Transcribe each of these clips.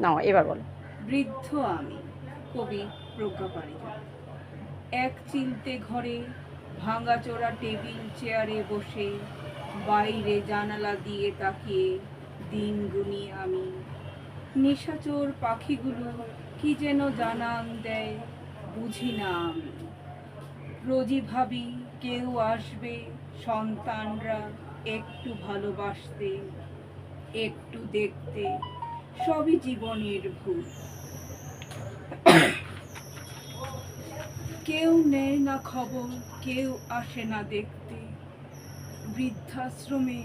নাও এবার বলো। বৃদ্ধ আমি, কবি প্রজ্ঞা পারিজাত। এক চিলতে ঘরে ভাঙাচোরা টেবিল চেয়ারে বসে বাইরে জানালা দিয়ে তাকিয়ে দিন গুনি আমি। নিশাচর পাখিগুলো কি যেন জানান দেয়, বুঝি না আমি। রোজই ভাবি কেউ আসবে, সন্তানরা একটু ভালোবাসতে, একটু দেখতে, সবই জীবনের ভুল। কেউ নেয় না খবর, কেউ আসে না দেখতে। বৃদ্ধাশ্রমে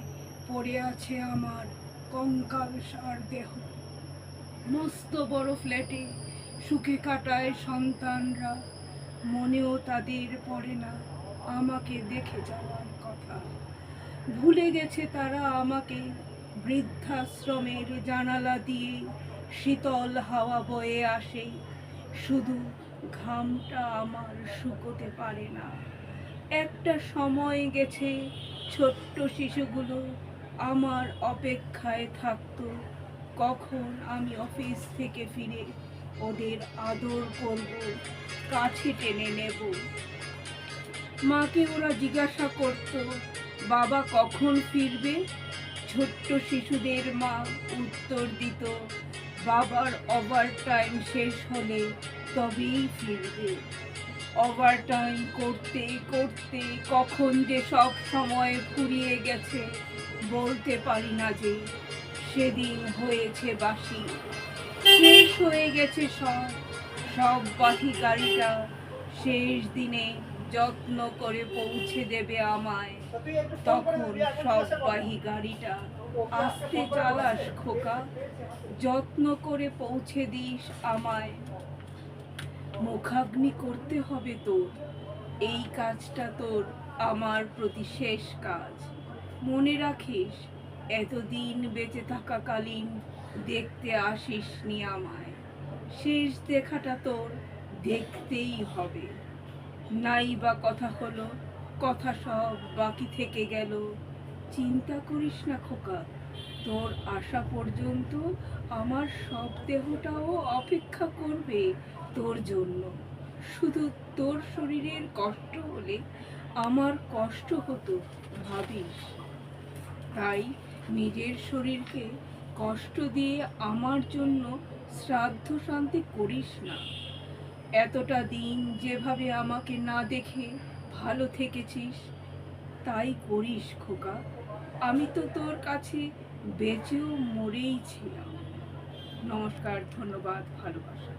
পড়ে আছে আমার কঙ্কালসার দেহ। মস্ত বড় ফ্ল্যাটে সুখে কাটায় সন্তানরা, মনেও তাদের পড়ে না আমাকে দেখে যাওয়ার কথা। ভুলে গেছে তারা আমাকে। বৃদ্ধাশ্রমের জানালা দিয়ে শীতল হাওয়া বয়ে আসে, শুধু ঘামটা আমার শুকোতে পারে না। একটা সময় গেছে ছোট্ট শিশুগুলো আমার অপেক্ষায় থাকতো, কখন আমি অফিস থেকে ফিরে ওদের আদর করব, কাছে টেনে নেব। মাকে ওরা জিজ্ঞাসা করত, বাবা কখন ফিরবে? ছোট্ট শিশুদের মা উত্তর দিত, বাবার ওভারটাইম শেষ হলে তবেই ফিরবে। ওভারটাইম করতে করতে কখন যে সব সময় ফুরিয়ে গেছে বলতে পারি না যে। সেদিন হয়েছে বাসি, শেষ হয়ে গেছে সব। সব বাহি গাড়িটা শেষ দিনে যত্ন করে পৌঁছে দেবে আমায়। তখন সব বাহি গাড়িটা আস্তে চালাস খোকা, যত্ন করে পৌঁছে দিস আমায়। মুখাগ্নি করতে হবে তোর, এই কাজটা তোর আমার প্রতি শেষ কাজ। মনে রাখিস, এতদিন বেঁচে থাকাকালীন দেখতে আসিসনি আমায়। শেষ দেখাটা তোর দেখতেই হবে। নাই বা কথা হলো, কথা সব বাকি থেকে গেল। চিন্তা করিস না খোকা, তোর আসা পর্যন্ত আমার সব দেহটাও অপেক্ষা করবে তোর জন্য। শুধু তোর শরীরের কষ্ট হলে আমার কষ্ট হতো, ভাবিস। তাই নিজের শরীরকে কষ্ট দিয়ে আমার জন্য শ্রাদ্ধ শান্তি করিস না। এতটা দিন যেভাবে আমাকে না দেখে ভালো থেকেছিস, তাই করিস খোকা। আমি তো তোর কাছে বেঁচেও মরেই ছিলাম। নমস্কার, ধন্যবাদ, ভালোবাসা।